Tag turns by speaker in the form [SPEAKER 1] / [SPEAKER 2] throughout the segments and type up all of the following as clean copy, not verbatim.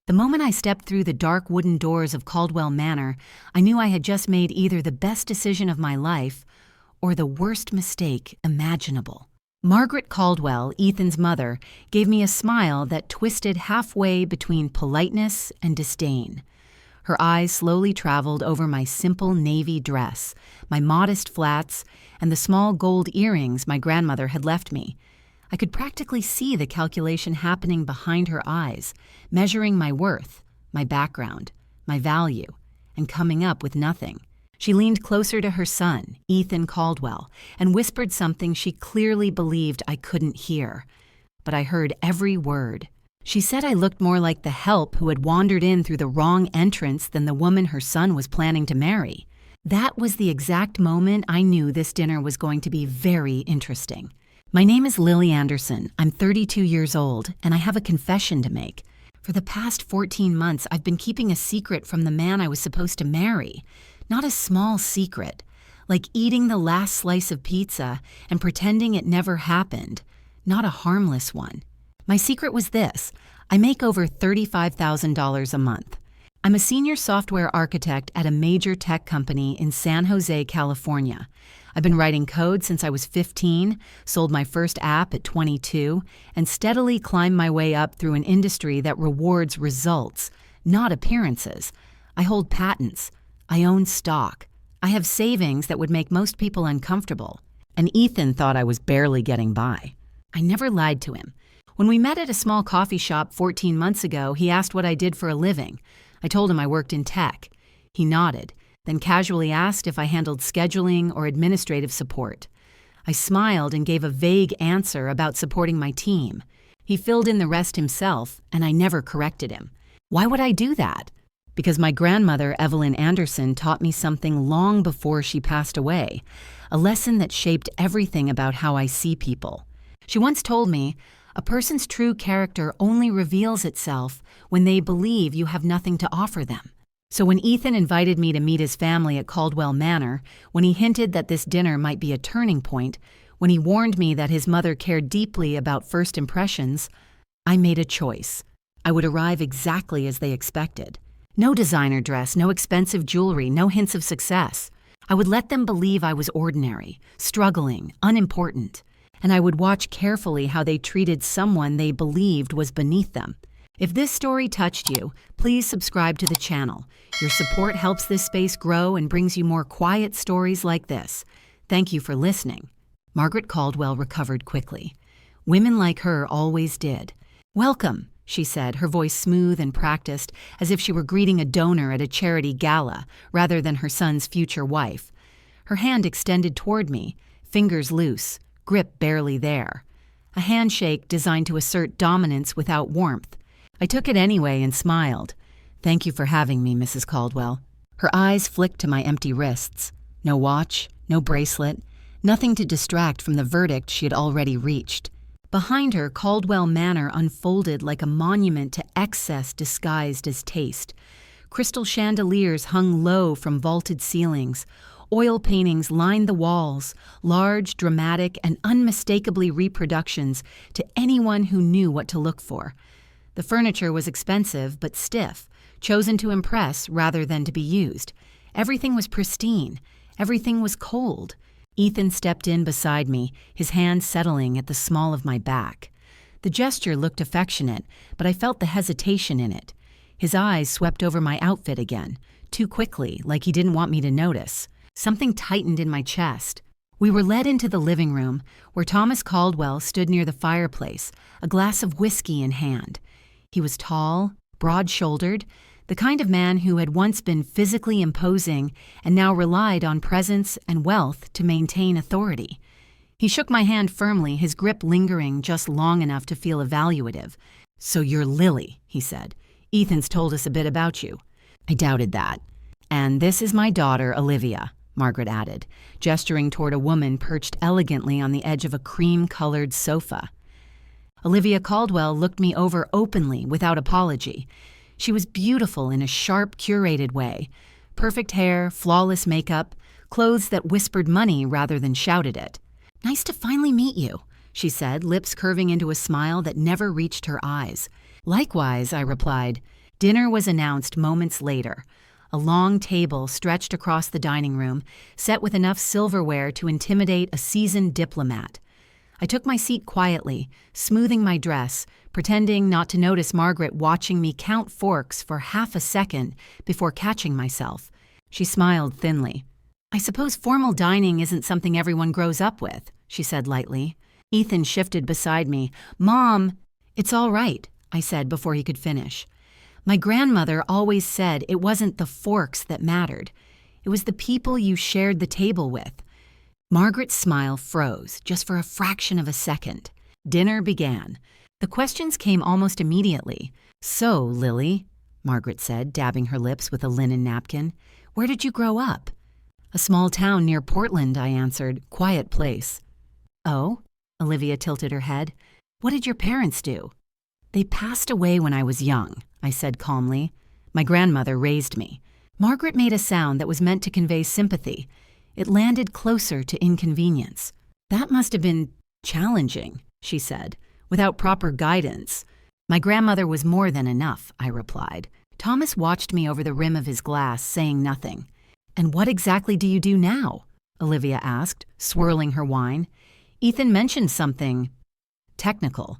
[SPEAKER 1] The moment I stepped through the dark wooden doors of Caldwell Manor, I knew I had just made either the best decision of my life or the worst mistake imaginable. Margaret Caldwell, Ethan's mother, gave me a smile that twisted halfway between politeness and disdain. Her eyes slowly traveled over my simple navy dress, my modest flats, and the small gold earrings my grandmother had left me. I could practically see the calculation happening behind her eyes, measuring my worth, my background, my value, and coming up with nothing. She leaned closer to her son, Ethan Caldwell, and whispered something she clearly believed I couldn't hear. But I heard every word. She said I looked more like the help who had wandered in through the wrong entrance than the woman her son was planning to marry. That was the exact moment I knew this dinner was going to be very interesting. My name is Lily Anderson. I'm 32 years old, and I have a confession to make. For the past 14 months, I've been keeping a secret from the man I was supposed to marry. Not a small secret, like eating the last slice of pizza and pretending it never happened. Not a harmless one. My secret was this: I make over $35,000 a month. I'm a senior software architect at a major tech company in San Jose, California. I've been writing code since I was 15, sold my first app at 22, and steadily climbed my way up through an industry that rewards results, not appearances. I hold patents. I own stock. I have savings that would make most people uncomfortable. And Ethan thought I was barely getting by. I never lied to him. When we met at a small coffee shop 14 months ago, he asked what I did for a living. I told him I worked in tech. He nodded, then casually asked if I handled scheduling or administrative support. I smiled and gave a vague answer about supporting my team. He filled in the rest himself, and I never corrected him. Why would I do that? Because my grandmother, Evelyn Anderson, taught me something long before she passed away, a lesson that shaped everything about how I see people. She once told me, a person's true character only reveals itself when they believe you have nothing to offer them. So when Ethan invited me to meet his family at Caldwell Manor, when he hinted that this dinner might be a turning point, when he warned me that his mother cared deeply about first impressions, I made a choice. I would arrive exactly as they expected. No designer dress, no expensive jewelry, no hints of success. I would let them believe I was ordinary, struggling, unimportant, and I would watch carefully how they treated someone they believed was beneath them. If this story touched you, please subscribe to the channel. Your support helps this space grow and brings you more quiet stories like this. Thank you for listening. Margaret Caldwell recovered quickly. Women like her always did. Welcome, she said, her voice smooth and practiced, as if she were greeting a donor at a charity gala rather than her son's future wife. Her hand extended toward me, fingers loose, grip barely there. A handshake designed to assert dominance without warmth. I took it anyway and smiled. Thank you for having me, Mrs. Caldwell. Her eyes flicked to my empty wrists. No watch, no bracelet, nothing to distract from the verdict she had already reached. Behind her, Caldwell Manor unfolded like a monument to excess disguised as taste. Crystal chandeliers hung low from vaulted ceilings. Oil paintings lined the walls, large, dramatic, and unmistakably reproductions to anyone who knew what to look for. The furniture was expensive but stiff, chosen to impress rather than to be used. Everything was pristine. Everything was cold. Ethan stepped in beside me, his hand settling at the small of my back. The gesture looked affectionate, but I felt the hesitation in it. His eyes swept over my outfit again, too quickly, like he didn't want me to notice. Something tightened in my chest. We were led into the living room, where Thomas Caldwell stood near the fireplace, a glass of whiskey in hand. He was tall, broad-shouldered, the kind of man who had once been physically imposing and now relied on presence and wealth to maintain authority. He shook my hand firmly, his grip lingering just long enough to feel evaluative. "So you're Lily," he said. "Ethan's told us a bit about you." I doubted that. "And this is my daughter, Olivia," Margaret added, gesturing toward a woman perched elegantly on the edge of a cream-colored sofa. Olivia Caldwell looked me over openly, without apology. She was beautiful in a sharp, curated way. Perfect hair, flawless makeup, clothes that whispered money rather than shouted it. "Nice to finally meet you," she said, lips curving into a smile that never reached her eyes. "Likewise," I replied. Dinner was announced moments later. A long table stretched across the dining room, set with enough silverware to intimidate a seasoned diplomat. I took my seat quietly, smoothing my dress, pretending not to notice Margaret watching me count forks for half a second before catching myself. She smiled thinly. "I suppose formal dining isn't something everyone grows up with," she said lightly. Ethan shifted beside me. "Mom!" "It's all right," I said before he could finish. "My grandmother always said it wasn't the forks that mattered. It was the people you shared the table with." Margaret's smile froze, just for a fraction of a second. Dinner began. The questions came almost immediately. "So, Lily," Margaret said, dabbing her lips with a linen napkin, "where did you grow up?" "A small town near Portland," I answered. "Quiet place." "Oh?" Olivia tilted her head. "What did your parents do?" "They passed away when I was young," I said calmly. "My grandmother raised me." Margaret made a sound that was meant to convey sympathy. It landed closer to inconvenience. "That must have been challenging," she said, "without proper guidance." "My grandmother was more than enough," I replied. Thomas watched me over the rim of his glass, saying nothing. "And what exactly do you do now?" Olivia asked, swirling her wine. "Ethan mentioned something technical."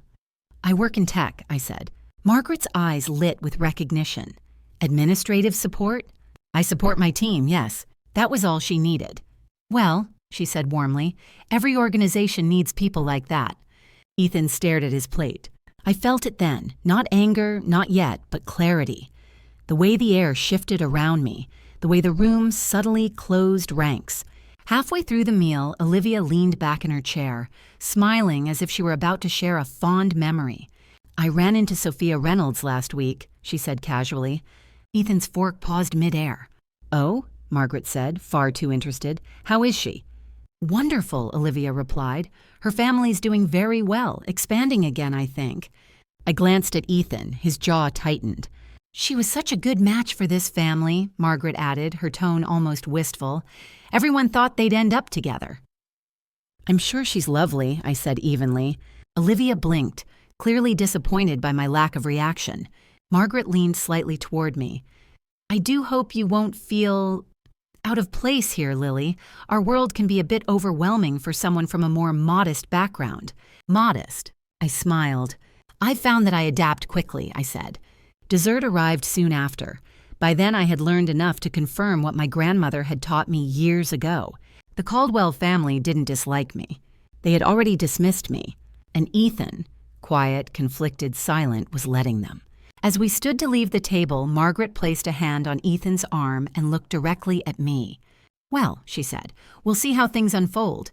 [SPEAKER 1] "I work in tech," I said. Margaret's eyes lit with recognition. "Administrative support?" "I support my team, yes." That was all she needed. "Well," she said warmly, "every organization needs people like that." Ethan stared at his plate. I felt it then, not anger, not yet, but clarity. The way the air shifted around me, the way the room subtly closed ranks. Halfway through the meal, Olivia leaned back in her chair, smiling as if she were about to share a fond memory. "I ran into Sophia Reynolds last week," she said casually. Ethan's fork paused midair. "Oh?" Margaret said, far too interested. "How is she?" "Wonderful," Olivia replied. "Her family's doing very well, expanding again, I think." I glanced at Ethan, his jaw tightened. "She was such a good match for this family," Margaret added, her tone almost wistful. "Everyone thought they'd end up together." "I'm sure she's lovely," I said evenly. Olivia blinked, clearly disappointed by my lack of reaction. Margaret leaned slightly toward me. "I do hope you won't feel out of place here, Lily. Our world can be a bit overwhelming for someone from a more modest background." "Modest?" I smiled. "I found that I adapt quickly," I said. Dessert arrived soon after. By then I had learned enough to confirm what my grandmother had taught me years ago. The Caldwell family didn't dislike me. They had already dismissed me. And Ethan, quiet, conflicted, silent, was letting them. As we stood to leave the table, Margaret placed a hand on Ethan's arm and looked directly at me. "Well," she said, "we'll see how things unfold."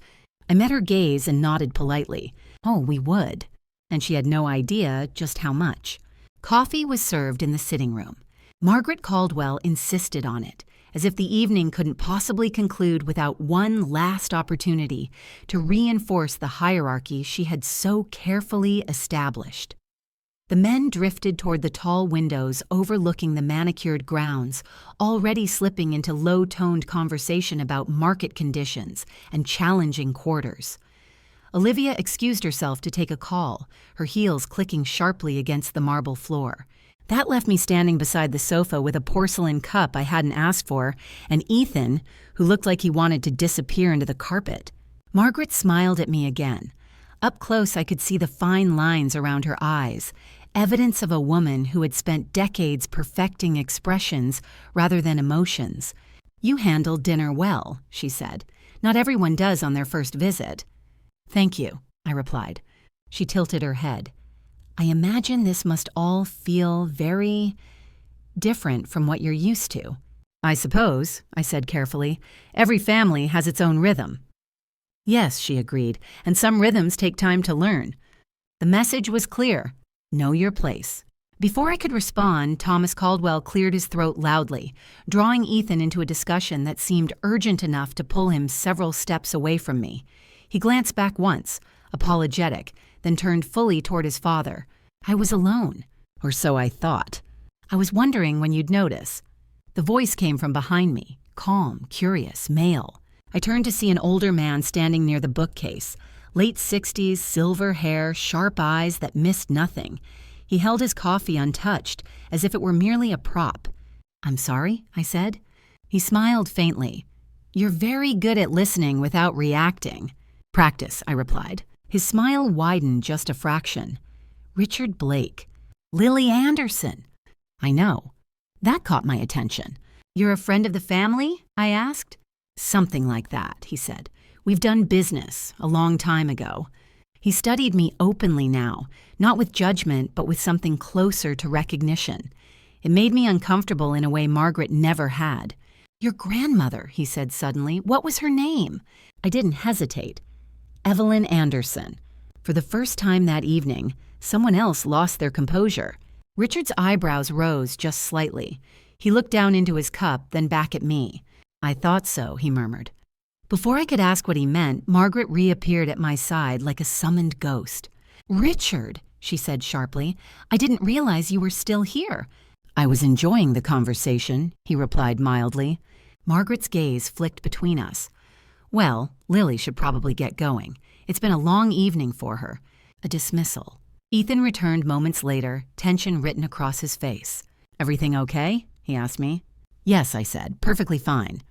[SPEAKER 1] I met her gaze and nodded politely. Oh, we would. And she had no idea just how much. Coffee was served in the sitting room. Margaret Caldwell insisted on it, as if the evening couldn't possibly conclude without one last opportunity to reinforce the hierarchy she had so carefully established. The men drifted toward the tall windows overlooking the manicured grounds, already slipping into low-toned conversation about market conditions and challenging quarters. Olivia excused herself to take a call, her heels clicking sharply against the marble floor. That left me standing beside the sofa with a porcelain cup I hadn't asked for, and Ethan, who looked like he wanted to disappear into the carpet. Margaret smiled at me again. Up close I could see the fine lines around her eyes, evidence of a woman who had spent decades perfecting expressions rather than emotions. "You handled dinner well," she said. "Not everyone does on their first visit." "Thank you," I replied. She tilted her head. "I imagine this must all feel very different from what you're used to." "I suppose," I said carefully. "Every family has its own rhythm." "Yes," she agreed, "and some rhythms take time to learn." The message was clear. Know your place. Before I could respond, Thomas Caldwell cleared his throat loudly, drawing Ethan into a discussion that seemed urgent enough to pull him several steps away from me. He glanced back once, apologetic, then turned fully toward his father. I was alone, or so I thought. "I was wondering when you'd notice." The voice came from behind me, calm, curious, male. I turned to see an older man standing near the bookcase. Late 60s, silver hair, sharp eyes that missed nothing. He held his coffee untouched, as if it were merely a prop. "I'm sorry," I said. He smiled faintly. "You're very good at listening without reacting." "Practice," I replied. His smile widened just a fraction. "Richard Blake. Lily Anderson." "I know." That caught my attention. "You're a friend of the family?" I asked. "Something like that," he said. "We've done business a long time ago." He studied me openly now, not with judgment, but with something closer to recognition. It made me uncomfortable in a way Margaret never had. "Your grandmother," he said suddenly. "What was her name?" I didn't hesitate. "Evelyn Anderson." For the first time that evening, someone else lost their composure. Richard's eyebrows rose just slightly. He looked down into his cup, then back at me. "I thought so," he murmured. Before I could ask what he meant, Margaret reappeared at my side like a summoned ghost. "Richard," she said sharply, "I didn't realize you were still here." "I was enjoying the conversation," he replied mildly. Margaret's gaze flicked between us. "Well, Lily should probably get going. It's been a long evening for her." A dismissal. Ethan returned moments later, tension written across his face. "Everything okay?" he asked me. "Yes," I said, "perfectly fine."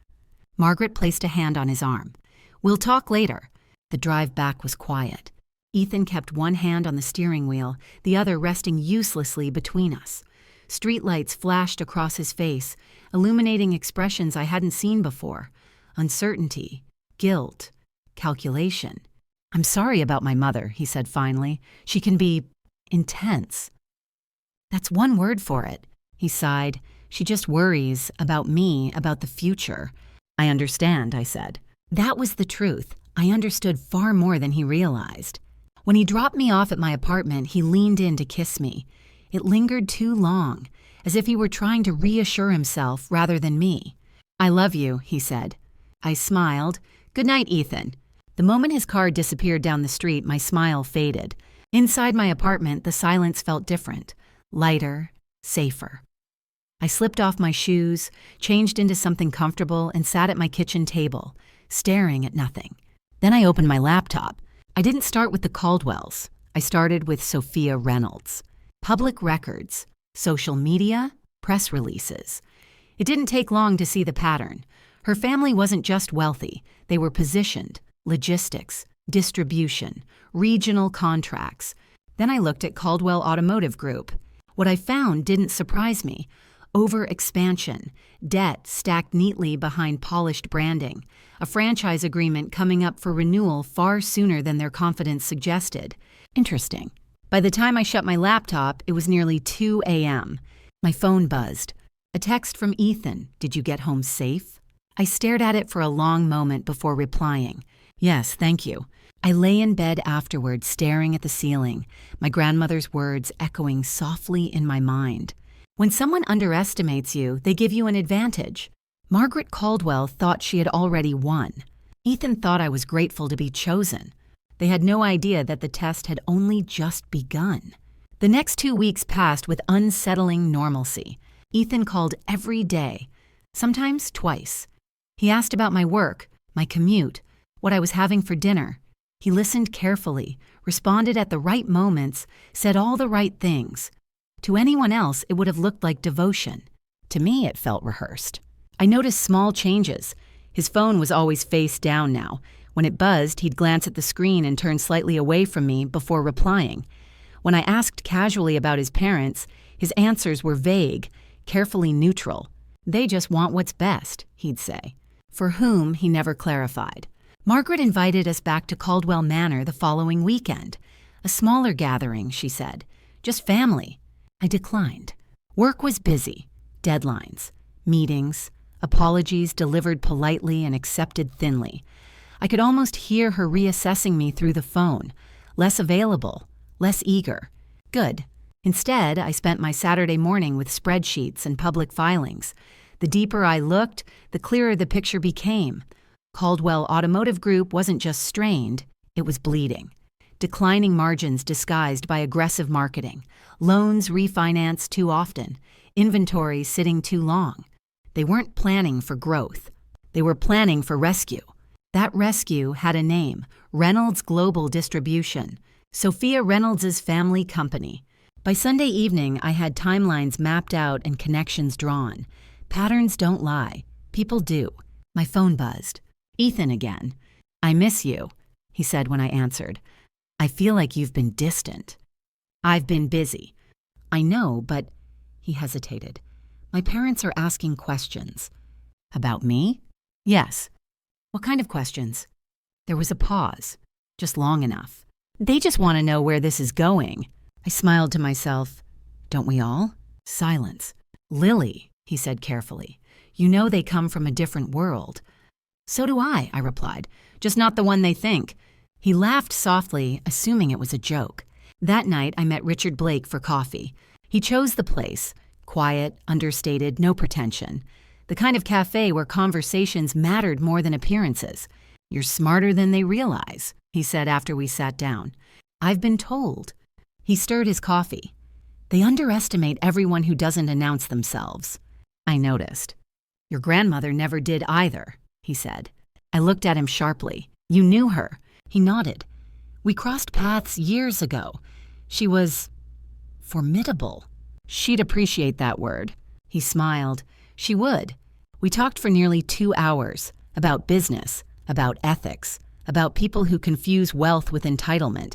[SPEAKER 1] Margaret placed a hand on his arm. "We'll talk later." The drive back was quiet. Ethan kept one hand on the steering wheel, the other resting uselessly between us. Streetlights flashed across his face, illuminating expressions I hadn't seen before. Uncertainty, guilt, calculation. "I'm sorry about my mother," he said finally. "She can be intense." "That's one word for it," he sighed. "She just worries about me, about the future." "I understand," I said. That was the truth. I understood far more than he realized. When he dropped me off at my apartment, he leaned in to kiss me. It lingered too long, as if he were trying to reassure himself rather than me. "I love you," he said. I smiled. "Good night, Ethan." The moment his car disappeared down the street, my smile faded. Inside my apartment, the silence felt different, lighter, safer. I slipped off my shoes, changed into something comfortable, and sat at my kitchen table, staring at nothing. Then I opened my laptop. I didn't start with the Caldwells. I started with Sophia Reynolds. Public records, social media, press releases. It didn't take long to see the pattern. Her family wasn't just wealthy. They were positioned, logistics, distribution, regional contracts. Then I looked at Caldwell Automotive Group. What I found didn't surprise me. Overexpansion, debt stacked neatly behind polished branding, a franchise agreement coming up for renewal far sooner than their confidence suggested. Interesting. By the time I shut my laptop, it was nearly 2 a.m. My phone buzzed. A text from Ethan. "Did you get home safe?" I stared at it for a long moment before replying. "Yes, thank you." I lay in bed afterward, staring at the ceiling, my grandmother's words echoing softly in my mind. When someone underestimates you, they give you an advantage. Margaret Caldwell thought she had already won. Ethan thought I was grateful to be chosen. They had no idea that the test had only just begun. The next 2 weeks passed with unsettling normalcy. Ethan called every day, sometimes twice. He asked about my work, my commute, what I was having for dinner. He listened carefully, responded at the right moments, said all the right things. To anyone else, it would have looked like devotion. To me, it felt rehearsed. I noticed small changes. His phone was always face down now. When it buzzed, he'd glance at the screen and turn slightly away from me before replying. When I asked casually about his parents, his answers were vague, carefully neutral. "They just want what's best," he'd say. For whom, he never clarified. Margaret invited us back to Caldwell Manor the following weekend. A smaller gathering, she said. Just family. I declined. Work was busy. Deadlines, meetings, apologies delivered politely and accepted thinly. I could almost hear her reassessing me through the phone. Less available, less eager. Good. Instead, I spent my Saturday morning with spreadsheets and public filings. The deeper I looked, the clearer the picture became. Caldwell Automotive Group wasn't just strained, it was bleeding. Declining margins disguised by aggressive marketing, loans refinanced too often, inventory sitting too long. They weren't planning for growth. They were planning for rescue. That rescue had a name, Reynolds Global Distribution, Sophia Reynolds' family company. By Sunday evening, I had timelines mapped out and connections drawn. Patterns don't lie. People do. My phone buzzed. Ethan again. "I miss you," he said when I answered. "I feel like you've been distant." "I've been busy." "I know, but—" He hesitated. "My parents are asking questions." "About me?" "Yes." "What kind of questions?" There was a pause, just long enough. "They just want to know where this is going." I smiled to myself. Don't we all? Silence. "Lily," he said carefully, "you know they come from a different world." "So do I," I replied, "just not the one they think." He laughed softly, assuming it was a joke. That night, I met Richard Blake for coffee. He chose the place. Quiet, understated, no pretension. The kind of cafe where conversations mattered more than appearances. "You're smarter than they realize," he said after we sat down. "I've been told." He stirred his coffee. "They underestimate everyone who doesn't announce themselves." I noticed. "Your grandmother never did either," he said. I looked at him sharply. "You knew her." He nodded. "We crossed paths years ago. She was formidable." "She'd appreciate that word." He smiled. "She would." We talked for nearly 2 hours, about business, about ethics, about people who confuse wealth with entitlement.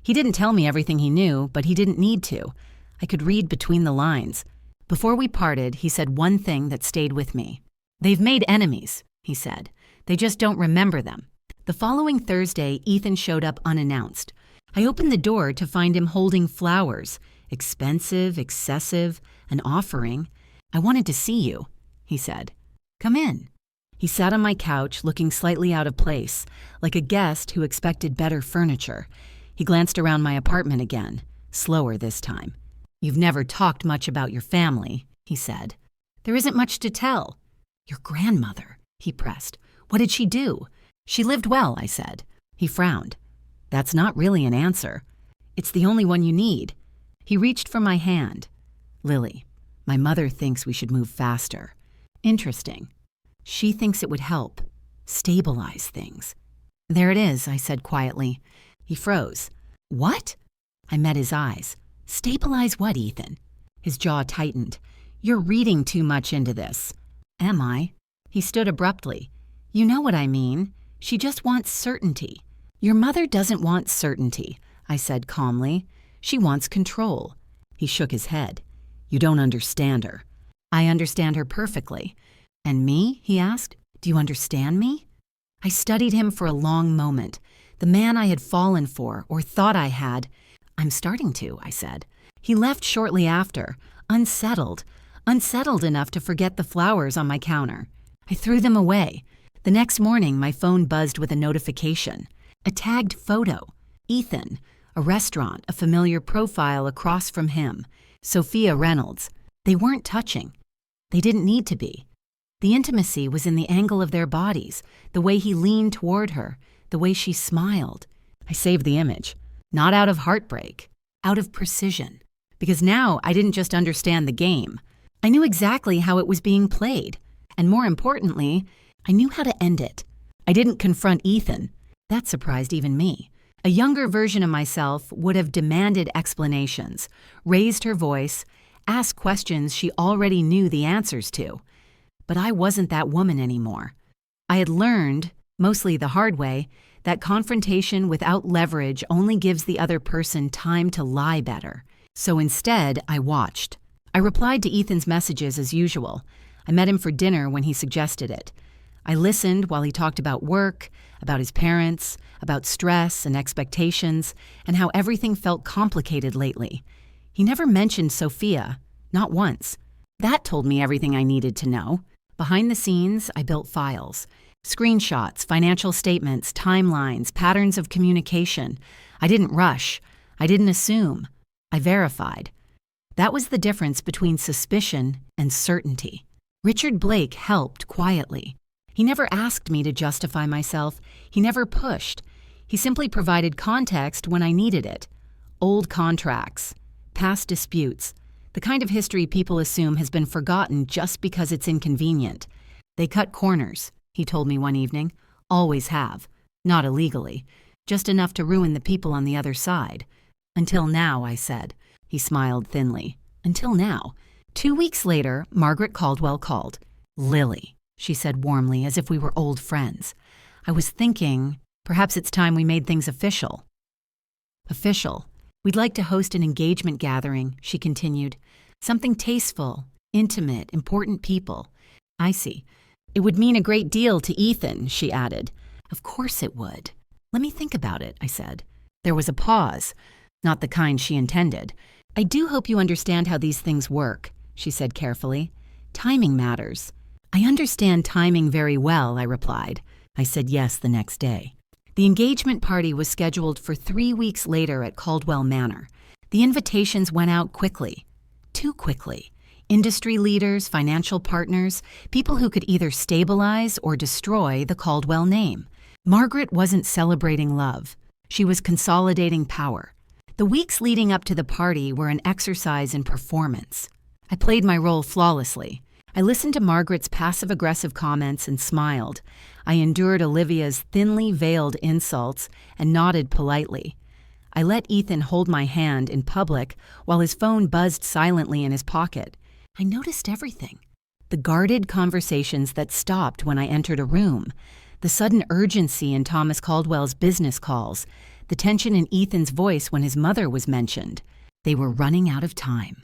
[SPEAKER 1] He didn't tell me everything he knew, but he didn't need to. I could read between the lines. Before we parted, he said one thing that stayed with me. "They've made enemies," he said. "They just don't remember them." The following Thursday, Ethan showed up unannounced. I opened the door to find him holding flowers. Expensive, excessive, an offering. "I wanted to see you," he said. "Come in." He sat on my couch, looking slightly out of place, like a guest who expected better furniture. He glanced around my apartment again, slower this time. "You've never talked much about your family," he said. "There isn't much to tell." "Your grandmother," he pressed. "What did she do?" "She lived well," I said. He frowned. "That's not really an answer." "It's the only one you need." He reached for my hand. "Lily, my mother thinks we should move faster." "Interesting." "She thinks it would help. Stabilize things." "There it is," I said quietly. He froze. "What?" I met his eyes. "Stabilize what, Ethan?" His jaw tightened. "You're reading too much into this." "Am I?" He stood abruptly. "You know what I mean. She just wants certainty." "Your mother doesn't want certainty," I said calmly. "She wants control." He shook his head. "You don't understand her." "I understand her perfectly." "And me?" he asked. "Do you understand me?" I studied him for a long moment. The man I had fallen for, or thought I had. "I'm starting to," I said. He left shortly after, unsettled enough to forget the flowers on my counter. I threw them away. The next morning, my phone buzzed with a notification. A tagged photo. Ethan. A restaurant, a familiar profile across from him. Sophia Reynolds. They weren't touching. They didn't need to be. The intimacy was in the angle of their bodies, the way he leaned toward her, the way she smiled. I saved the image. Not out of heartbreak, out of precision. Because now I didn't just understand the game. I knew exactly how it was being played. And more importantly, I knew how to end it. I didn't confront Ethan. That surprised even me. A younger version of myself would have demanded explanations, raised her voice, asked questions she already knew the answers to. But I wasn't that woman anymore. I had learned, mostly the hard way, that confrontation without leverage only gives the other person time to lie better. So instead, I watched. I replied to Ethan's messages as usual. I met him for dinner when he suggested it. I listened while he talked about work, about his parents, about stress and expectations, and how everything felt complicated lately. He never mentioned Sophia, not once. That told me everything I needed to know. Behind the scenes, I built files. Screenshots, financial statements, timelines, patterns of communication. I didn't rush. I didn't assume. I verified. That was the difference between suspicion and certainty. Richard Blake helped quietly. He never asked me to justify myself. He never pushed. He simply provided context when I needed it. Old contracts, past disputes, the kind of history people assume has been forgotten just because it's inconvenient. They cut corners, he told me one evening. Always have. Not illegally. Just enough to ruin the people on the other side. Until now, I said. He smiled thinly. Until now. 2 weeks later, Margaret Caldwell called. Lily, she said warmly, as if we were old friends. I was thinking, perhaps it's time we made things official. Official. We'd like to host an engagement gathering, she continued. Something tasteful, intimate, important people. I see. It would mean a great deal to Ethan, she added. Of course it would. Let me think about it, I said. There was a pause, not the kind she intended. I do hope you understand how these things work, she said carefully. Timing matters. I understand timing very well, I replied. I said yes the next day. The engagement party was scheduled for 3 weeks later at Caldwell Manor. The invitations went out quickly. Too quickly. Industry leaders, financial partners, people who could either stabilize or destroy the Caldwell name. Margaret wasn't celebrating love. She was consolidating power. The weeks leading up to the party were an exercise in performance. I played my role flawlessly. I listened to Margaret's passive-aggressive comments and smiled. I endured Olivia's thinly veiled insults and nodded politely. I let Ethan hold my hand in public while his phone buzzed silently in his pocket. I noticed everything. The guarded conversations that stopped when I entered a room, the sudden urgency in Thomas Caldwell's business calls, the tension in Ethan's voice when his mother was mentioned. They were running out of time.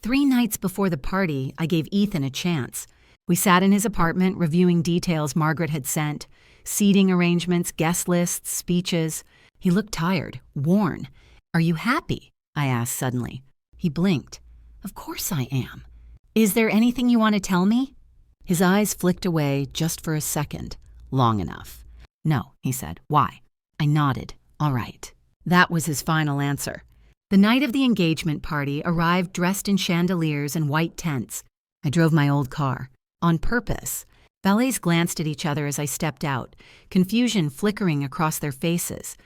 [SPEAKER 1] 3 nights before the party, I gave Ethan a chance. We sat in his apartment reviewing details Margaret had sent, seating arrangements, guest lists, speeches. He looked tired, worn. Are you happy? I asked suddenly. He blinked. Of course I am. Is there anything you want to tell me? His eyes flicked away just for a second. Long enough. No, he said. Why? I nodded. All right. That was his final answer. The night of the engagement party arrived dressed in chandeliers and white tents. I drove my old car. On purpose. Valets glanced at each other as I stepped out, confusion flickering across their faces.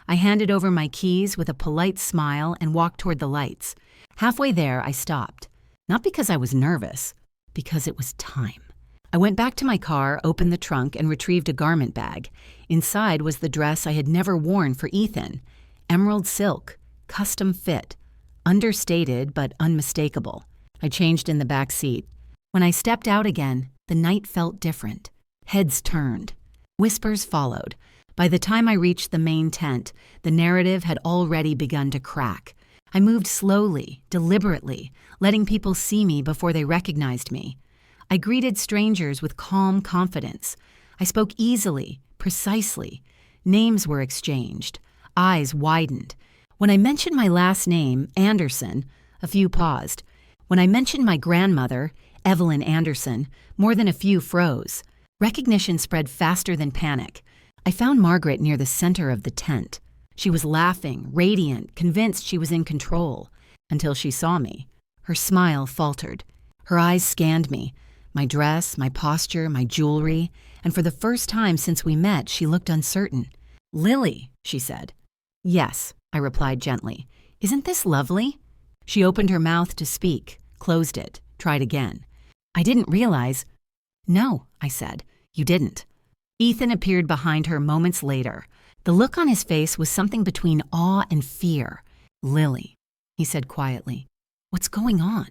[SPEAKER 1] I handed over my keys with a polite smile and walked toward the lights. Halfway there, I stopped. Not because I was nervous, because it was time. I went back to my car, opened the trunk, and retrieved a garment bag. Inside was the dress I had never worn for Ethan. Emerald silk, custom fit, understated but unmistakable. I changed in the back seat. When I stepped out again, the night felt different. Heads turned. Whispers followed. By the time I reached the main tent, the narrative had already begun to crack. I moved slowly, deliberately, letting people see me before they recognized me. I greeted strangers with calm confidence. I spoke easily, precisely. Names were exchanged. Eyes widened. When I mentioned my last name, Anderson, a few paused. When I mentioned my grandmother, Evelyn Anderson, more than a few froze. Recognition spread faster than panic. I found Margaret near the center of the tent. She was laughing, radiant, convinced she was in control, until she saw me. Her smile faltered. Her eyes scanned me. My dress, my posture, my jewelry, and for the first time since we met, she looked uncertain. Lily, she said. Yes, I replied gently. Isn't this lovely? She opened her mouth to speak, closed it, tried again. I didn't realize. No, I said. You didn't. Ethan appeared behind her moments later. The look on his face was something between awe and fear. Lily, he said quietly. What's going on?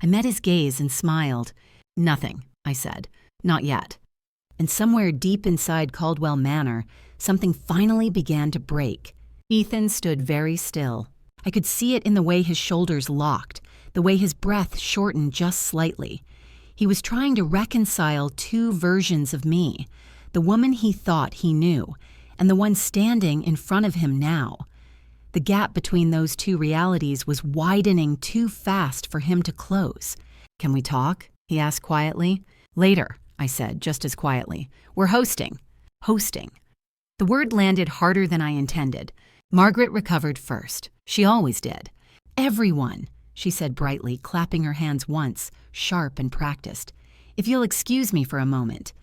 [SPEAKER 1] I met his gaze and smiled. Nothing, I said. Not yet. And somewhere deep inside Caldwell Manor, something finally began to break. Ethan stood very still. I could see it in the way his shoulders locked, the way his breath shortened just slightly. He was trying to reconcile 2 versions of me, the woman he thought he knew, and the one standing in front of him now. The gap between those 2 realities was widening too fast for him to close. Can we talk? He asked quietly. Later, I said, just as quietly. We're hosting. Hosting. The word landed harder than I intended. Margaret recovered first. She always did. Everyone, she said brightly, clapping her hands once, sharp and practiced. If you'll excuse me for a moment.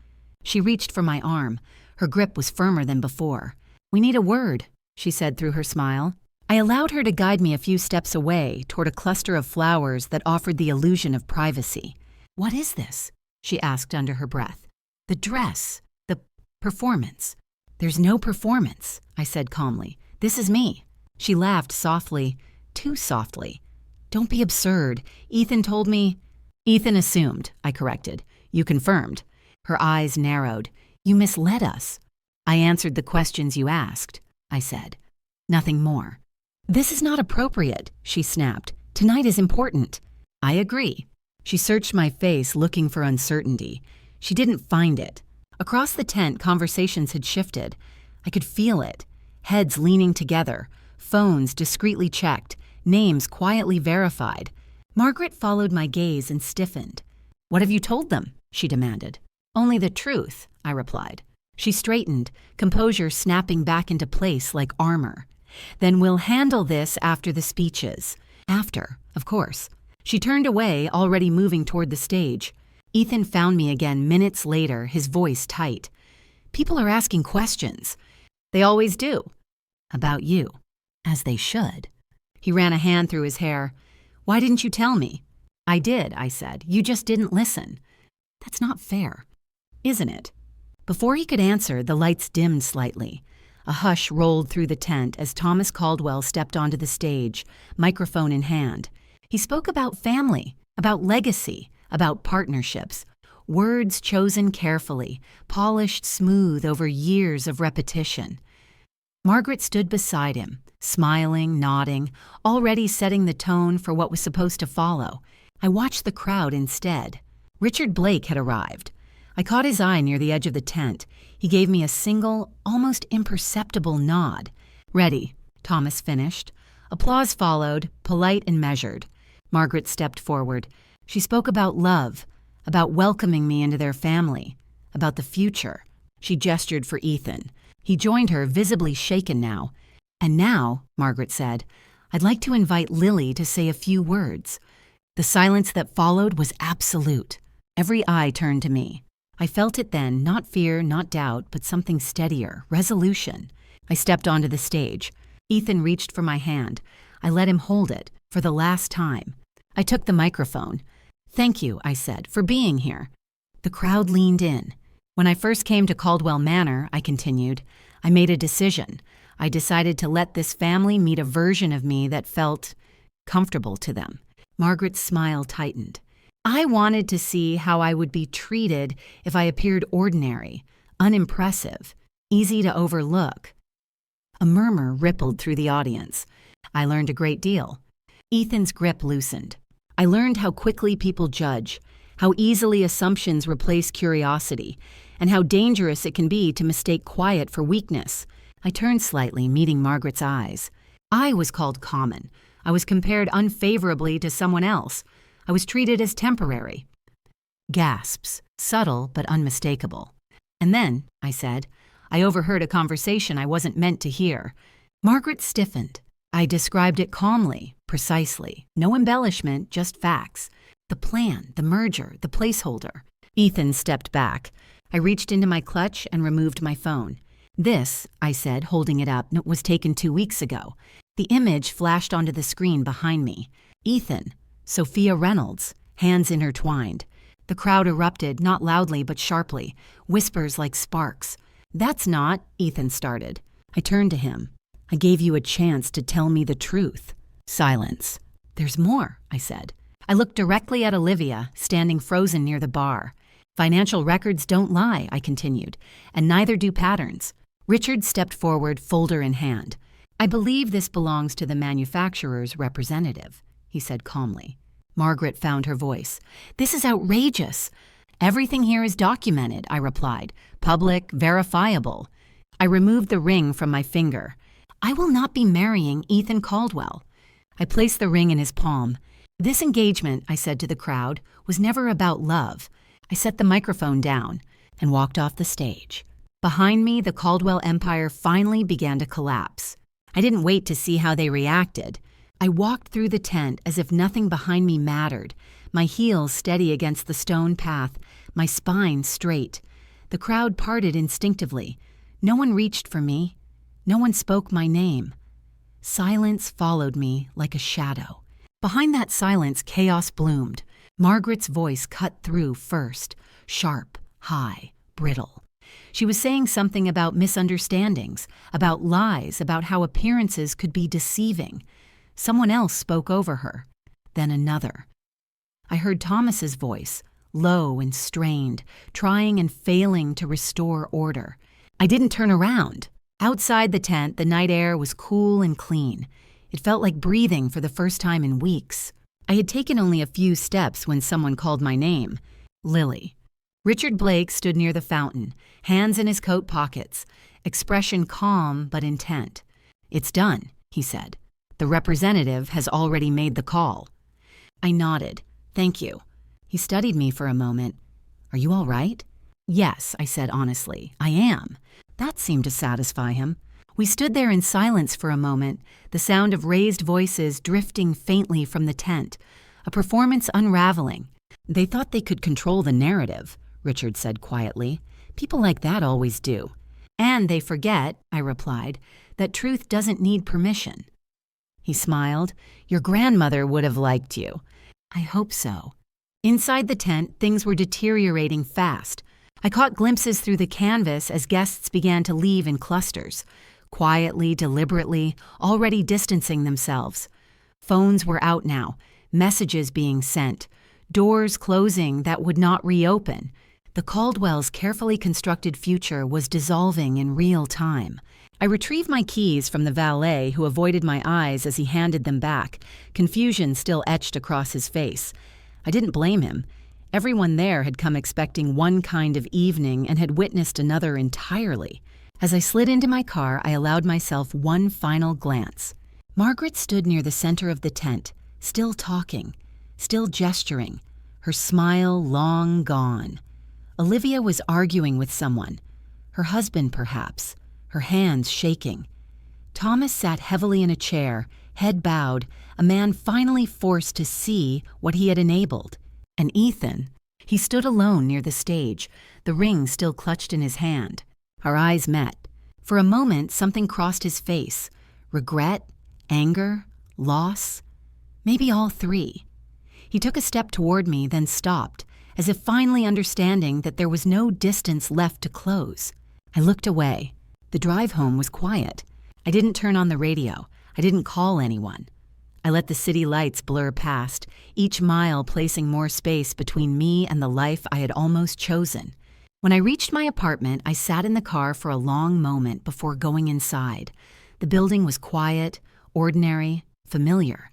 [SPEAKER 1] She reached for my arm. Her grip was firmer than before. We need a word, she said through her smile. I allowed her to guide me a few steps away toward a cluster of flowers that offered the illusion of privacy. What is this? She asked under her breath. The dress. The performance. There's no performance, I said calmly. This is me. She laughed softly, too softly. Don't be absurd. Ethan told me. Ethan assumed, I corrected. You confirmed. Her eyes narrowed. You misled us. I answered the questions you asked, I said. Nothing more. This is not appropriate, she snapped. Tonight is important. I agree. She searched my face looking for uncertainty. She didn't find it. Across the tent, conversations had shifted. I could feel it. Heads leaning together, phones discreetly checked, names quietly verified. Margaret followed my gaze and stiffened. What have you told them? She demanded. Only the truth, I replied. She straightened, composure snapping back into place like armor. Then we'll handle this after the speeches. After, of course. She turned away, already moving toward the stage. Ethan found me again minutes later, his voice tight. People are asking questions. They always do. About you. As they should. He ran a hand through his hair. Why didn't you tell me? I did, I said. You just didn't listen. That's not fair, isn't it? Before he could answer, the lights dimmed slightly. A hush rolled through the tent as Thomas Caldwell stepped onto the stage, microphone in hand. He spoke about family, about legacy, about partnerships. Words chosen carefully, polished smooth over years of repetition. Margaret stood beside him, smiling, nodding, already setting the tone for what was supposed to follow. I watched the crowd instead. Richard Blake had arrived. I caught his eye near the edge of the tent. He gave me a single, almost imperceptible nod. Ready, Thomas finished. Applause followed, polite and measured. Margaret stepped forward. She spoke about love, about welcoming me into their family, about the future. She gestured for Ethan. He joined her, visibly shaken now. And now, Margaret said, I'd like to invite Lily to say a few words. The silence that followed was absolute. Every eye turned to me. I felt it then, not fear, not doubt, but something steadier, resolution. I stepped onto the stage. Ethan reached for my hand. I let him hold it, for the last time. I took the microphone. Thank you, I said, for being here. The crowd leaned in. When I first came to Caldwell Manor, I continued, I made a decision. I decided to let this family meet a version of me that felt comfortable to them. Margaret's smile tightened. I wanted to see how I would be treated if I appeared ordinary, unimpressive, easy to overlook. A murmur rippled through the audience. I learned a great deal. Ethan's grip loosened. I learned how quickly people judge, how easily assumptions replace curiosity, and how dangerous it can be to mistake quiet for weakness. I turned slightly, meeting Margaret's eyes. I was called common. I was compared unfavorably to someone else. I was treated as temporary. Gasps, subtle but unmistakable. And then, I said, I overheard a conversation I wasn't meant to hear. Margaret stiffened. I described it calmly, precisely. No embellishment, just facts. The plan, the merger, the placeholder. Ethan stepped back. I reached into my clutch and removed my phone. This, I said, holding it up, was taken 2 weeks ago. The image flashed onto the screen behind me. Ethan, Sophia Reynolds, hands intertwined. The crowd erupted, not loudly but sharply, whispers like sparks. That's not, Ethan started. I turned to him. I gave you a chance to tell me the truth. Silence. There's more, I said. I looked directly at Olivia, standing frozen near the bar. Financial records don't lie, I continued, and neither do patterns. Richard stepped forward, folder in hand. I believe this belongs to the manufacturer's representative, he said calmly. Margaret found her voice. This is outrageous. Everything here is documented, I replied. Public, verifiable. I removed the ring from my finger. I will not be marrying Ethan Caldwell. I placed the ring in his palm. This engagement, I said to the crowd, was never about love. I set the microphone down and walked off the stage. Behind me, the Caldwell empire finally began to collapse. I didn't wait to see how they reacted. I walked through the tent as if nothing behind me mattered, my heels steady against the stone path, my spine straight. The crowd parted instinctively. No one reached for me. No one spoke my name. Silence followed me like a shadow. Behind that silence, chaos bloomed. Margaret's voice cut through first, sharp, high, brittle. She was saying something about misunderstandings, about lies, about how appearances could be deceiving. Someone else spoke over her. then another. I heard Thomas's voice, low and strained, trying and failing to restore order. I didn't turn around. Outside the tent, the night air was cool and clean. It felt like breathing for the first time in weeks. I had taken only a few steps when someone called my name. Lily. Richard Blake stood near the fountain, hands in his coat pockets, expression calm but intent. "It's done," he said. "The representative has already made the call." I nodded. "Thank you." He studied me for a moment. "Are you all right?" "Yes," I said honestly. "I am." That seemed to satisfy him. We stood there in silence for a moment, the sound of raised voices drifting faintly from the tent, a performance unraveling. "They thought they could control the narrative," Richard said quietly. "People like that always do." "And they forget," I replied, "that truth doesn't need permission." He smiled. "Your grandmother would have liked you." "I hope so." Inside the tent, things were deteriorating fast. I caught glimpses through the canvas as guests began to leave in clusters, quietly, deliberately, already distancing themselves. Phones were out now, messages being sent, doors closing that would not reopen. The Caldwells' carefully constructed future was dissolving in real time. I retrieved my keys from the valet, who avoided my eyes as he handed them back, confusion still etched across his face. I didn't blame him. Everyone there had come expecting one kind of evening and had witnessed another entirely. As I slid into my car, I allowed myself one final glance. Margaret stood near the center of the tent, still talking, still gesturing, her smile long gone. Olivia was arguing with someone, her husband perhaps, her hands shaking. Thomas sat heavily in a chair, head bowed, a man finally forced to see what he had enabled. And Ethan, he stood alone near the stage, the ring still clutched in his hand. Our eyes met. For a moment, something crossed his face. Regret, anger, loss, maybe all three. He took a step toward me, then stopped, as if finally understanding that there was no distance left to close. I looked away. The drive home was quiet. I didn't turn on the radio. I didn't call anyone. I let the city lights blur past, each mile placing more space between me and the life I had almost chosen. When I reached my apartment, I sat in the car for a long moment before going inside. The building was quiet, ordinary, familiar.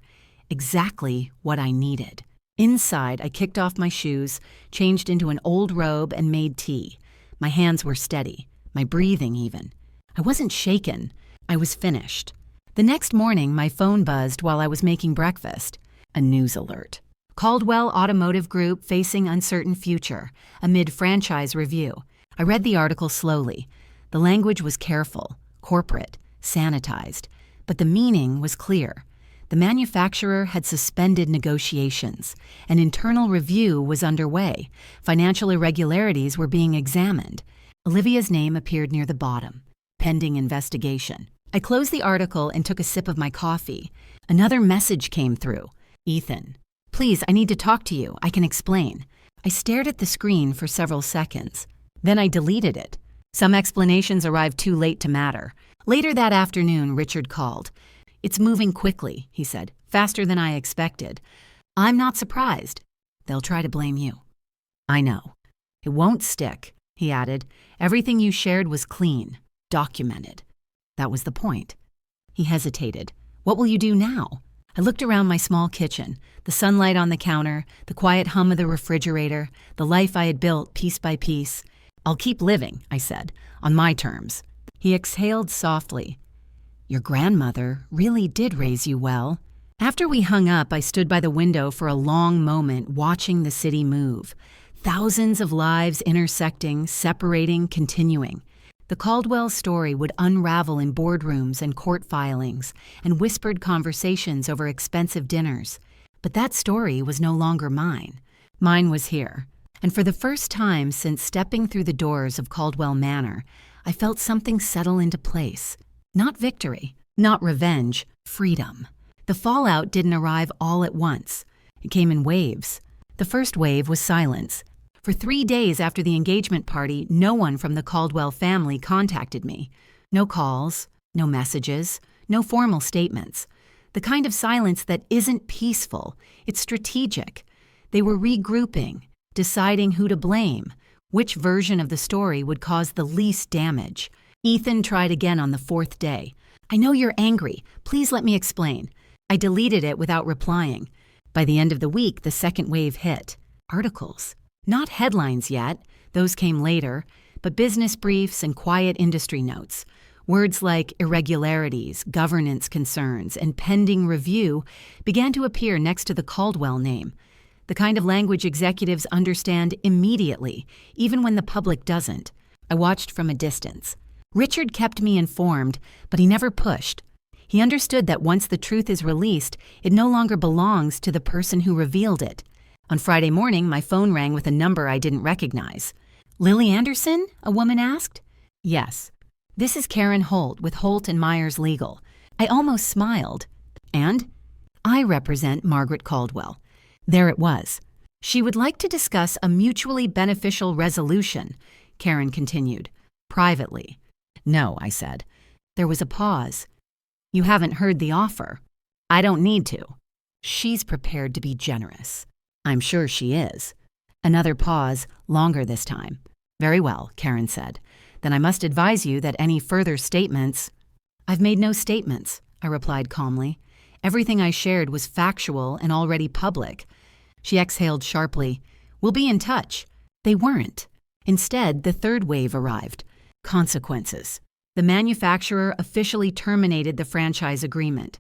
[SPEAKER 1] Exactly what I needed. Inside, I kicked off my shoes, changed into an old robe, and made tea. My hands were steady, my breathing even. I wasn't shaken. I was finished. The next morning, my phone buzzed while I was making breakfast. A news alert. Caldwell Automotive Group facing uncertain future, amid franchise review. I read the article slowly. The language was careful, corporate, sanitized, but the meaning was clear. The manufacturer had suspended negotiations. An internal review was underway. Financial irregularities were being examined. Olivia's name appeared near the bottom. Pending investigation. I closed the article and took a sip of my coffee. Another message came through. "Ethan, please, I need to talk to you. I can explain." I stared at the screen for several seconds. Then I deleted it. Some explanations arrived too late to matter. Later that afternoon, Richard called. "It's moving quickly," he said, "faster than I expected." "I'm not surprised. They'll try to blame you." "I know. It won't stick," he added. "Everything you shared was clean, documented." That was the point. He hesitated. "What will you do now?" I looked around my small kitchen, the sunlight on the counter, the quiet hum of the refrigerator, the life I had built piece by piece. "I'll keep living," I said, "on my terms." He exhaled softly. "Your grandmother really did raise you well." After we hung up, I stood by the window for a long moment, watching the city move. Thousands of lives intersecting, separating, continuing. The Caldwell story would unravel in boardrooms and court filings and whispered conversations over expensive dinners. But that story was no longer mine. Mine was here. And for the first time since stepping through the doors of Caldwell Manor, I felt something settle into place. Not victory, not revenge, freedom. The fallout didn't arrive all at once. It came in waves. The first wave was silence. For 3 days after the engagement party, no one from the Caldwell family contacted me. No calls, no messages, no formal statements. The kind of silence that isn't peaceful, it's strategic. They were regrouping, deciding who to blame, which version of the story would cause the least damage. Ethan tried again on the fourth day. "I know you're angry. Please let me explain." I deleted it without replying. By the end of the week, the second wave hit. Articles. Not headlines yet, those came later, but business briefs and quiet industry notes. Words like irregularities, governance concerns, and pending review began to appear next to the Caldwell name. The kind of language executives understand immediately, even when the public doesn't. I watched from a distance. Richard kept me informed, but he never pushed. He understood that once the truth is released, it no longer belongs to the person who revealed it. On Friday morning, my phone rang with a number I didn't recognize. "Lily Anderson?" a woman asked. "Yes. This is Karen Holt with Holt and Myers Legal." I almost smiled. "And?" "I represent Margaret Caldwell." There it was. "She would like to discuss a mutually beneficial resolution," Karen continued, privately. "No," I said. There was a pause. "You haven't heard the offer." "I don't need to." "She's prepared to be generous." "I'm sure she is." Another pause, longer this time. "Very well," Karen said. "Then I must advise you that any further statements—" "I've made no statements," I replied calmly. "Everything I shared was factual and already public." She exhaled sharply. "We'll be in touch." They weren't. Instead, the third wave arrived. Consequences. The manufacturer officially terminated the franchise agreement.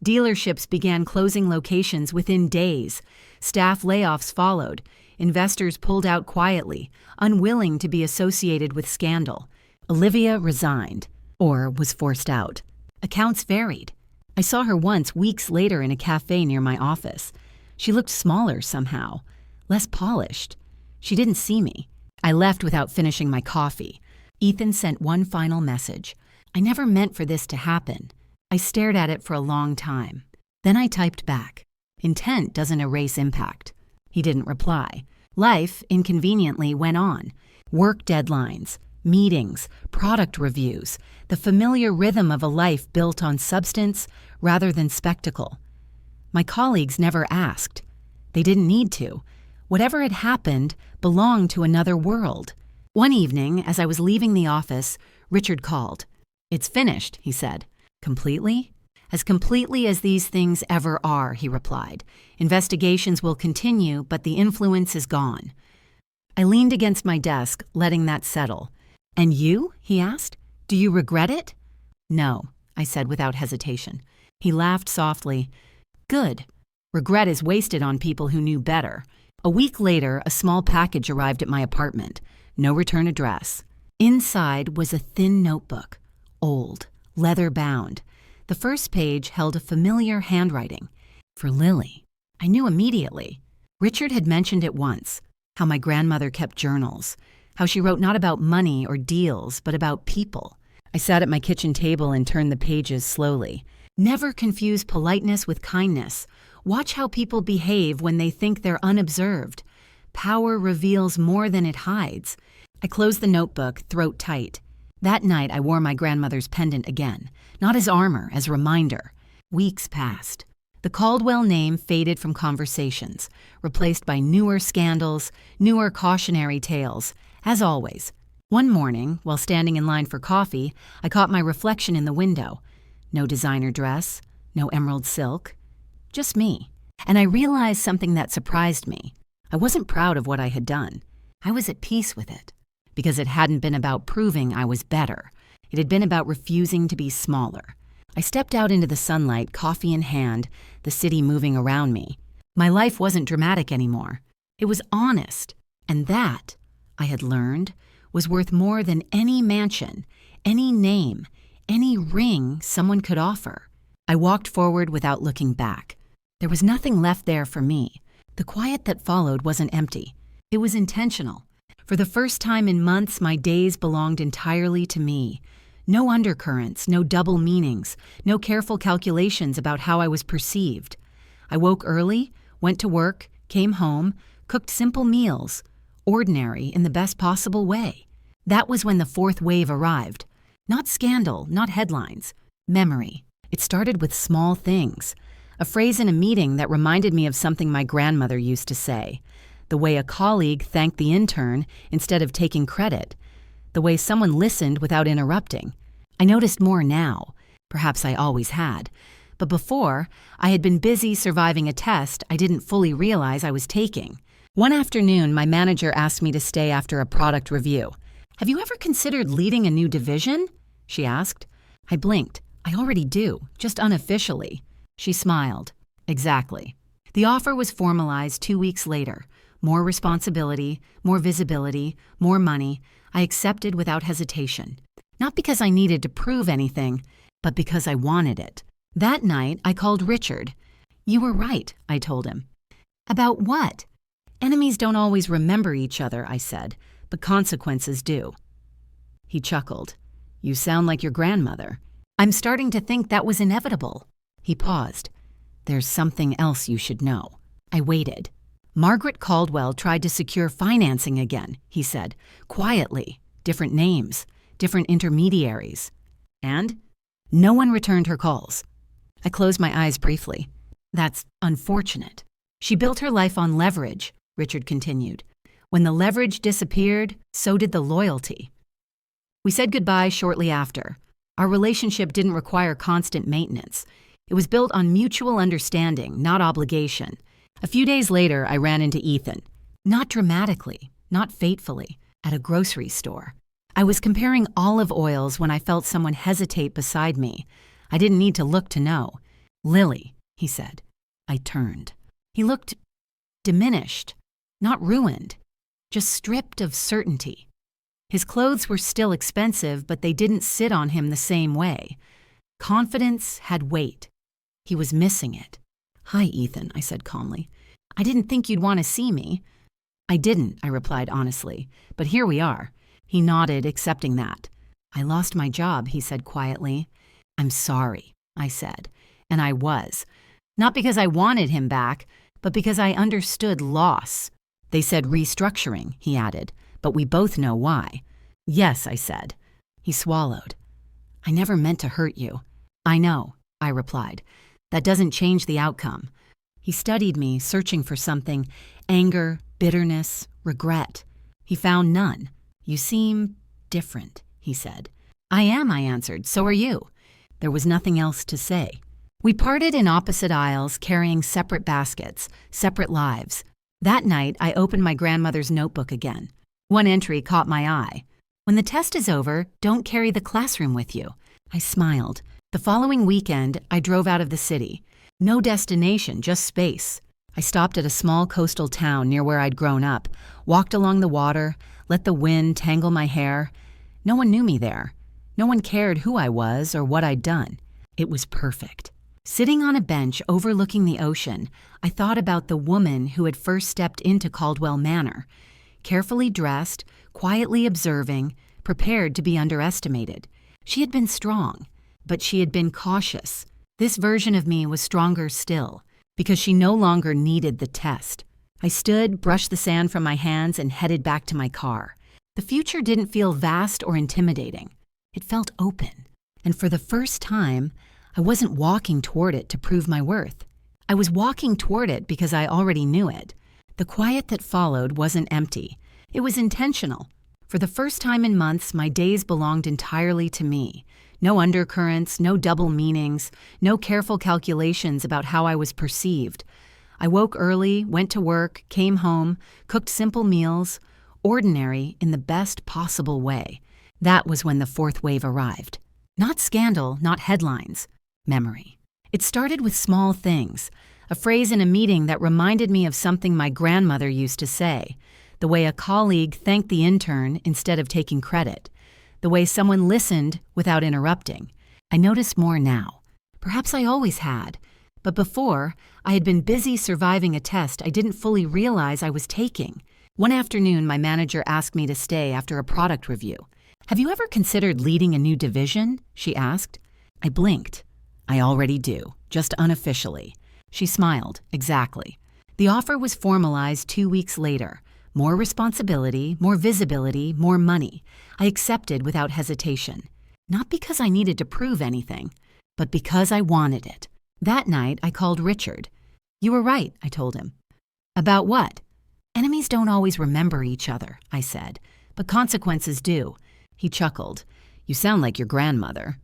[SPEAKER 1] Dealerships began closing locations within days. Staff layoffs followed. Investors pulled out quietly, unwilling to be associated with scandal. Olivia resigned, or was forced out. Accounts varied. I saw her once weeks later in a cafe near my office. She looked smaller somehow, less polished. She didn't see me. I left without finishing my coffee. Ethan sent one final message. "I never meant for this to happen." I stared at it for a long time. Then I typed back. "Intent doesn't erase impact." He didn't reply. Life, inconveniently, went on. Work deadlines, meetings, product reviews, the familiar rhythm of a life built on substance rather than spectacle. My colleagues never asked. They didn't need to. Whatever had happened belonged to another world. One evening, as I was leaving the office, Richard called. "It's finished," he said. "Completely?" "As completely as these things ever are," he replied. "Investigations will continue, but the influence is gone." I leaned against my desk, letting that settle. "And you?" he asked. "Do you regret it?" "No," I said without hesitation. He laughed softly. "Good. Regret is wasted on people who knew better." A week later, a small package arrived at my apartment. No return address. Inside was a thin notebook, old, leather-bound. The first page held a familiar handwriting. For Lily. I knew immediately. Richard had mentioned it once, how my grandmother kept journals, how she wrote not about money or deals, but about people. I sat at my kitchen table and turned the pages slowly. Never confuse politeness with kindness. Watch how people behave when they think they're unobserved. Power reveals more than it hides. I closed the notebook, throat tight. That night, I wore my grandmother's pendant again, not as armor, as reminder. Weeks passed. The Caldwell name faded from conversations, replaced by newer scandals, newer cautionary tales, as always. One morning, while standing in line for coffee, I caught my reflection in the window. No designer dress, no emerald silk, just me. And I realized something that surprised me. I wasn't proud of what I had done. I was at peace with it. Because it hadn't been about proving I was better. It had been about refusing to be smaller. I stepped out into the sunlight, coffee in hand, the city moving around me. My life wasn't dramatic anymore. It was honest. And that, I had learned, was worth more than any mansion, any name, any ring someone could offer. I walked forward without looking back. There was nothing left there for me. The quiet that followed wasn't empty. It was intentional. For the first time in months, my days belonged entirely to me. No undercurrents, no double meanings, no careful calculations about how I was perceived. I woke early, went to work, came home, cooked simple meals, ordinary in the best possible way. That was when the fourth wave arrived. Not scandal, not headlines. Memory. It started with small things. A phrase in a meeting that reminded me of something my grandmother used to say. The way a colleague thanked the intern instead of taking credit. The way someone listened without interrupting. I noticed more now. Perhaps I always had. But before, I had been busy surviving a test I didn't fully realize I was taking. One afternoon, my manager asked me to stay after a product review. "Have you ever considered leading a new division?" she asked. I blinked. "I already do, just unofficially." She smiled. "Exactly." The offer was formalized 2 weeks later. More responsibility, more visibility, more money. I accepted without hesitation. Not because I needed to prove anything, but because I wanted it. That night, I called Richard. "You were right," I told him. "About what?" "Enemies don't always remember each other," I said, "but consequences do." He chuckled. "You sound like your grandmother." "I'm starting to think that was inevitable." He paused. "There's something else you should know." I waited. "Margaret Caldwell tried to secure financing again," he said, quietly. "Different names, different intermediaries." "And?" "No one returned her calls." I closed my eyes briefly. "That's unfortunate." "She built her life on leverage," Richard continued. "When the leverage disappeared, so did the loyalty." We said goodbye shortly after. Our relationship didn't require constant maintenance. It was built on mutual understanding, not obligation. A few days later, I ran into Ethan. Not dramatically, not fatefully, at a grocery store. I was comparing olive oils when I felt someone hesitate beside me. I didn't need to look to know. "Lily," he said. I turned. He looked diminished, not ruined, just stripped of certainty. His clothes were still expensive, but they didn't sit on him the same way. Confidence had weight. He was missing it. "Hi, Ethan," I said calmly. "I didn't think you'd want to see me." "I didn't," I replied honestly, "but here we are." He nodded, accepting that. "I lost my job," he said quietly. "I'm sorry," I said, and I was. Not because I wanted him back, but because I understood loss. "They said restructuring," he added, "but we both know why." "Yes," I said. He swallowed. "I never meant to hurt you." "I know," I replied. "That doesn't change the outcome." He studied me, searching for something. Anger, bitterness, regret. He found none. "You seem different," he said. "I am," I answered. "So are you." There was nothing else to say. We parted in opposite aisles, carrying separate baskets, separate lives. That night, I opened my grandmother's notebook again. One entry caught my eye. "When the test is over, don't carry the classroom with you." I smiled. The following weekend, I drove out of the city. No destination, just space. I stopped at a small coastal town near where I'd grown up, walked along the water, let the wind tangle my hair. No one knew me there. No one cared who I was or what I'd done. It was perfect. Sitting on a bench overlooking the ocean, I thought about the woman who had first stepped into Caldwell Manor. Carefully dressed, quietly observing, prepared to be underestimated. She had been strong, but she had been cautious. This version of me was stronger still, because she no longer needed the test. I stood, brushed the sand from my hands, and headed back to my car. The future didn't feel vast or intimidating. It felt open. And for the first time, I wasn't walking toward it to prove my worth. I was walking toward it because I already knew it. The quiet that followed wasn't empty. It was intentional. For the first time in months, my days belonged entirely to me. No undercurrents, no double meanings, no careful calculations about how I was perceived. I woke early, went to work, came home, cooked simple meals, ordinary in the best possible way. That was when the fourth wave arrived. Not scandal, not headlines. Memory. It started with small things. A phrase in a meeting that reminded me of something my grandmother used to say. The way a colleague thanked the intern instead of taking credit. The way someone listened without interrupting. I noticed more now. Perhaps I always had. But before, I had been busy surviving a test I didn't fully realize I was taking. One afternoon, my manager asked me to stay after a product review. "Have you ever considered leading a new division?" she asked. I blinked. "I already do, just unofficially." She smiled. "Exactly." The offer was formalized 2 weeks later. More responsibility, more visibility, more money. I accepted without hesitation. Not because I needed to prove anything, but because I wanted it. That night, I called Richard. "You were right," I told him. "About what?" "Enemies don't always remember each other," I said, "but consequences do." He chuckled. "You sound like your grandmother."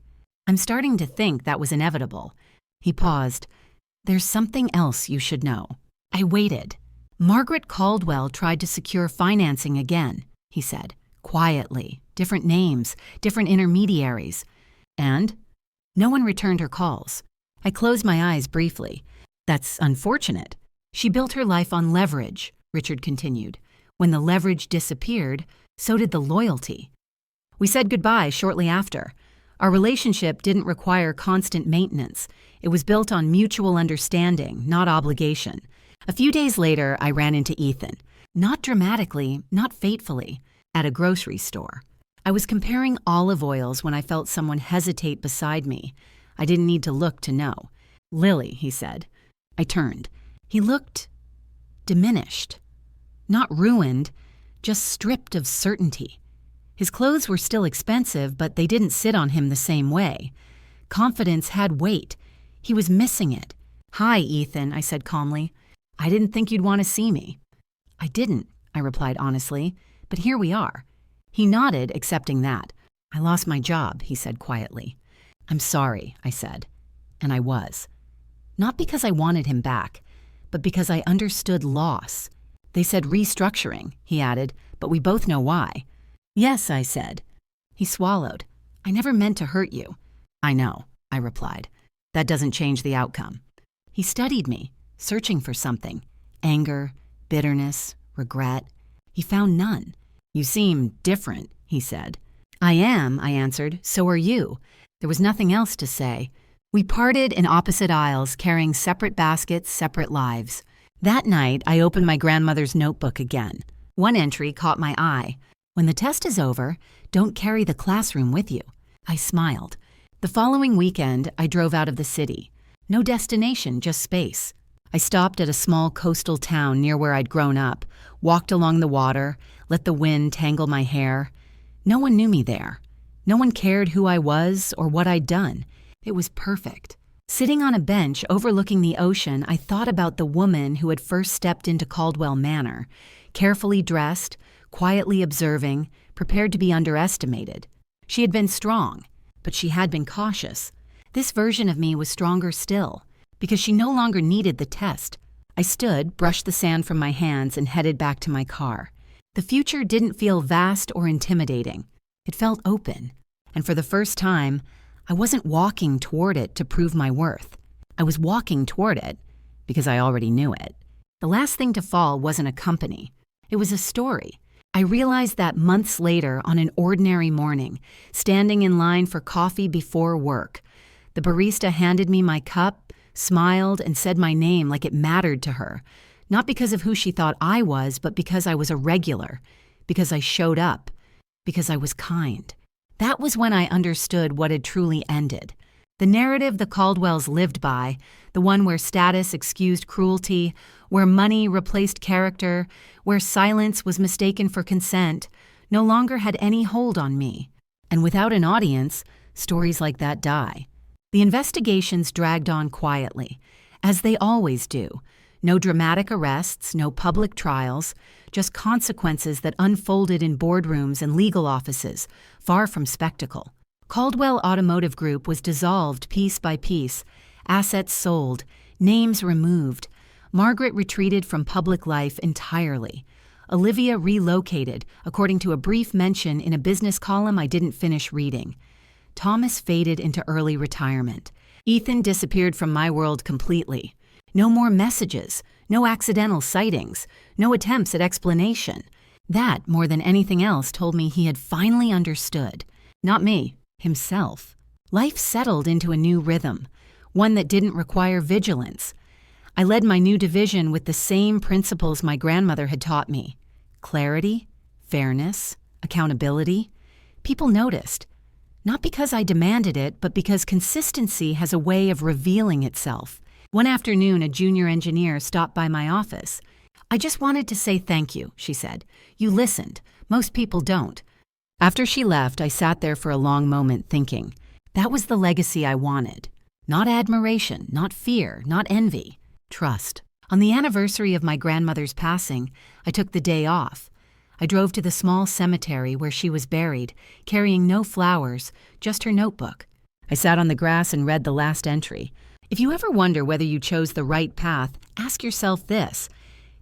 [SPEAKER 1] "I'm starting to think that was inevitable." He paused. "There's something else you should know." I waited. "Margaret Caldwell tried to secure financing again," he said, quietly. "Different names, different intermediaries. And no one returned her calls." I closed my eyes briefly. "That's unfortunate." "She built her life on leverage," Richard continued. "When the leverage disappeared, so did the loyalty." We said goodbye shortly after. Our relationship didn't require constant maintenance. It was built on mutual understanding, not obligation. A few days later, I ran into Ethan. Not dramatically, not fatefully, at a grocery store. I was comparing olive oils when I felt someone hesitate beside me. I didn't need to look to know. "Lily," he said. I turned. He looked diminished. Not ruined, just stripped of certainty. His clothes were still expensive, but they didn't sit on him the same way. Confidence had weight. He was missing it. "Hi, Ethan," I said calmly. "I didn't think you'd want to see me." "I didn't," I replied honestly, "but here we are." He nodded, accepting that. "I lost my job," he said quietly. "I'm sorry," I said. And I was. Not because I wanted him back, but because I understood loss. "They said restructuring," he added, "but we both know why." "Yes," I said. He swallowed. "I never meant to hurt you." "I know," I replied. "That doesn't change the outcome." He studied me, searching for something. Anger, bitterness, regret. He found none. "You seem different," he said. "I am," I answered. "So are you." There was nothing else to say. We parted in opposite aisles, carrying separate baskets, separate lives. That night, I opened my grandmother's notebook again. One entry caught my eye. "When the test is over, don't carry the classroom with you." I smiled. The following weekend, I drove out of the city. No destination, just space. I stopped at a small coastal town near where I'd grown up, walked along the water, let the wind tangle my hair. No one knew me there. No one cared who I was or what I'd done. It was perfect. Sitting on a bench overlooking the ocean, I thought about the woman who had first stepped into Caldwell Manor, carefully dressed, quietly observing, prepared to be underestimated. She had been strong, but she had been cautious. This version of me was stronger still, because she no longer needed the test. I stood, brushed the sand from my hands, and headed back to my car. The future didn't feel vast or intimidating. It felt open, and for the first time, I wasn't walking toward it to prove my worth. I was walking toward it because I already knew it. The last thing to fall wasn't a company. It was a story. I realized that months later on an ordinary morning, standing in line for coffee before work. The barista handed me my cup, smiled, and said my name like it mattered to her, not because of who she thought I was, but because I was a regular, because I showed up, because I was kind. That was when I understood what had truly ended. The narrative the Caldwells lived by, the one where status excused cruelty, where money replaced character, where silence was mistaken for consent, no longer had any hold on me. And without an audience, stories like that die. The investigations dragged on quietly, as they always do. No dramatic arrests, no public trials, just consequences that unfolded in boardrooms and legal offices, far from spectacle. Caldwell Automotive Group was dissolved piece by piece, assets sold, names removed. Margaret retreated from public life entirely. Olivia relocated, according to a brief mention in a business column I didn't finish reading. Thomas faded into early retirement. Ethan disappeared from my world completely. No more messages, no accidental sightings, no attempts at explanation. That, more than anything else, told me he had finally understood. Not me, himself. Life settled into a new rhythm, one that didn't require vigilance. I led my new division with the same principles my grandmother had taught me. Clarity, fairness, accountability. People noticed. Not because I demanded it, but because consistency has a way of revealing itself. One afternoon, a junior engineer stopped by my office. "I just wanted to say thank you," she said. "You listened. Most people don't." After she left, I sat there for a long moment thinking. That was the legacy I wanted. Not admiration, not fear, not envy. Trust. On the anniversary of my grandmother's passing, I took the day off. I drove to the small cemetery where she was buried, carrying no flowers, just her notebook. I sat on the grass and read the last entry. If you ever wonder whether you chose the right path, ask yourself this: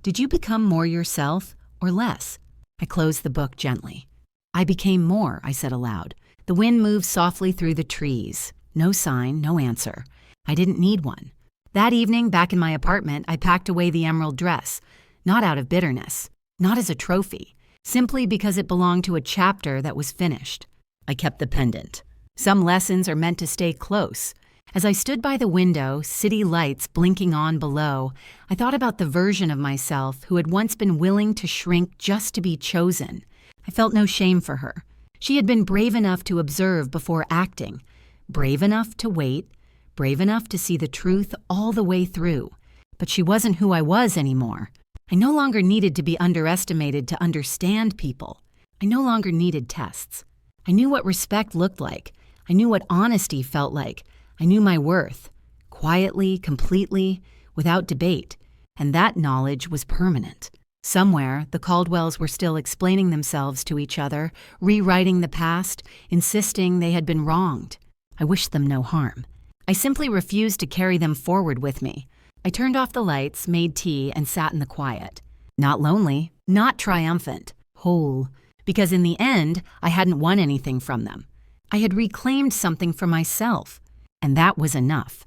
[SPEAKER 1] did you become more yourself or less? I closed the book gently. I became more, I said aloud. The wind moved softly through the trees. No sign, no answer. I didn't need one. That evening, back in my apartment, I packed away the emerald dress, not out of bitterness, not as a trophy, simply because it belonged to a chapter that was finished. I kept the pendant. Some lessons are meant to stay close. As I stood by the window, city lights blinking on below, I thought about the version of myself who had once been willing to shrink just to be chosen. I felt no shame for her. She had been brave enough to observe before acting, brave enough to wait, brave enough to see the truth all the way through. But she wasn't who I was anymore. I no longer needed to be underestimated to understand people. I no longer needed tests. I knew what respect looked like. I knew what honesty felt like. I knew my worth, quietly, completely, without debate, and that knowledge was permanent. Somewhere, the Caldwells were still explaining themselves to each other, rewriting the past, insisting they had been wronged. I wished them no harm. I simply refused to carry them forward with me. I turned off the lights, made tea, and sat in the quiet. Not lonely, not triumphant, whole, because in the end, I hadn't won anything from them. I had reclaimed something for myself, and that was enough.